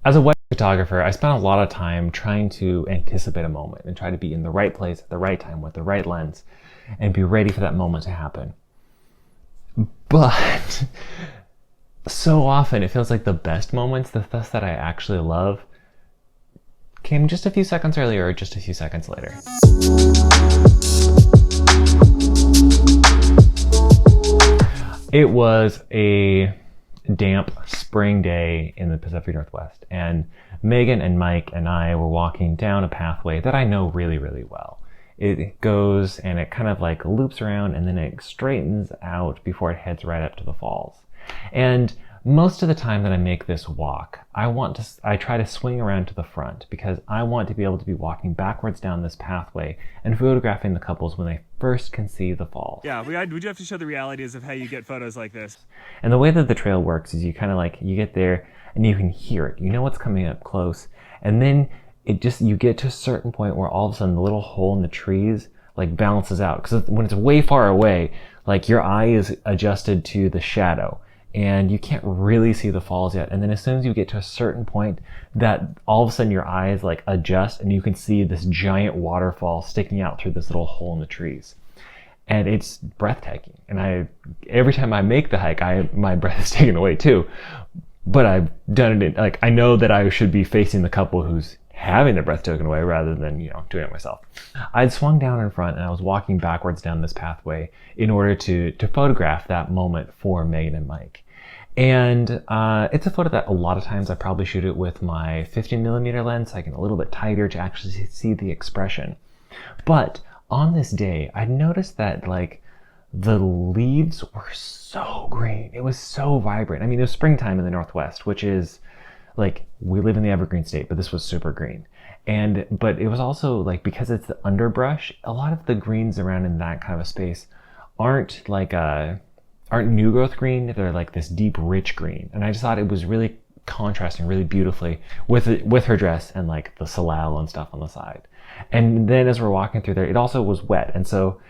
As a wedding photographer, I spent a lot of time trying to anticipate a moment and try to be in the right place at the right time with the right lens and be ready for that moment to happen. But so often it feels like the best moments, the stuff that I actually love, came just a few seconds earlier or just a few seconds later. It was a damp spring day in the Pacific Northwest, and Megan and Mike and I were walking down a pathway that I know really, really well. It goes and it kind of like loops around and then it straightens out before it heads right up to the falls. And most of the time that I make this walk, I try to swing around to the front because I want to be able to be walking backwards down this pathway and photographing the couples when they first can see the falls. Yeah, we do have to show the realities of how you get photos like this. And the way that the trail works is you kind of like, you get there and you can hear it. You know what's coming up close. And then you get to a certain point where all of a sudden the little hole in the trees like balances out. Because when it's way far away, like your eye is adjusted to the shadow and you can't really see the falls yet. And then as soon as you get to a certain point, that all of a sudden your eyes like adjust and you can see this giant waterfall sticking out through this little hole in the trees. And it's breathtaking. And every time I make the hike, my breath is taken away too. But I've done it like, I know that I should be facing the couple who's having their breath taken away rather than, doing it myself. I'd swung down in front and I was walking backwards down this pathway in order to photograph that moment for Megan and Mike. And it's a photo that a lot of times I probably shoot it with my 50mm lens, so I get a little bit tighter to actually see the expression. But on this day, I noticed that like the leaves were so green. It was so vibrant. I mean, it was springtime in the Northwest, which is like, we live in the evergreen state, but this was super green. But it was also like, because it's the underbrush, a lot of the greens around in that kind of a space aren't new growth green. They're like this deep, rich green. And I just thought it was really contrasting really beautifully with her dress and like the salal and stuff on the side. And then as we're walking through there, it also was wet. And so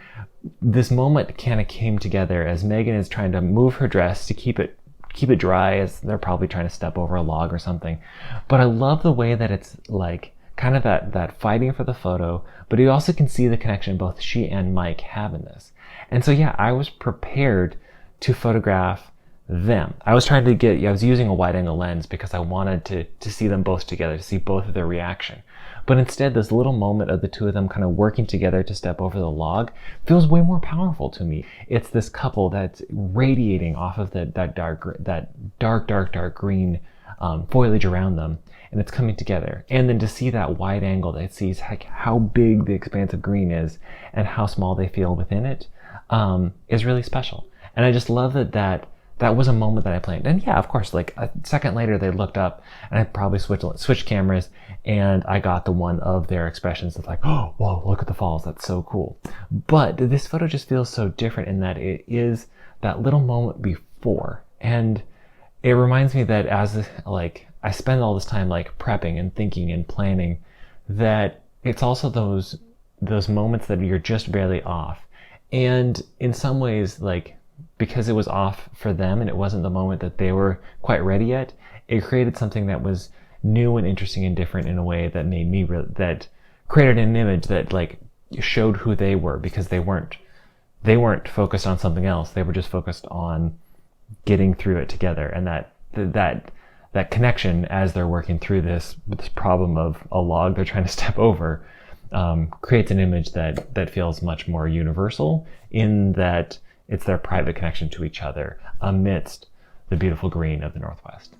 this moment kind of came together as Megan is trying to move her dress to keep it dry, as they're probably trying to step over a log or something. But I love the way that it's like kind of that fighting for the photo, but you also can see the connection both she and Mike have in this. And so yeah, I was prepared to photograph them. I was using a wide angle lens because I wanted to see them both together, to see both of their reaction. But instead, this little moment of the two of them kind of working together to step over the log feels way more powerful to me. It's this couple that's radiating off of that dark green foliage around them, and it's coming together. And then to see that wide angle that sees how big the expanse of green is and how small they feel within it is really special. And I just love that was a moment that I planned. And yeah, of course, like a second later, they looked up and I probably switched cameras and I got the one of their expressions that's like, oh, whoa, look at the falls. That's so cool. But this photo just feels so different in that it is that little moment before. And it reminds me that as like, I spend all this time like prepping and thinking and planning, that it's also those moments that you're just barely off. And in some ways, like, because it was off for them and it wasn't the moment that they were quite ready yet, it created something that was new and interesting and different in a way that made me that created an image that like showed who they were, because they weren't focused on something else. They were just focused on getting through it together. And that connection as they're working through this problem of a log they're trying to step over creates an image that feels much more universal, in that it's their private connection to each other amidst the beautiful green of the Northwest.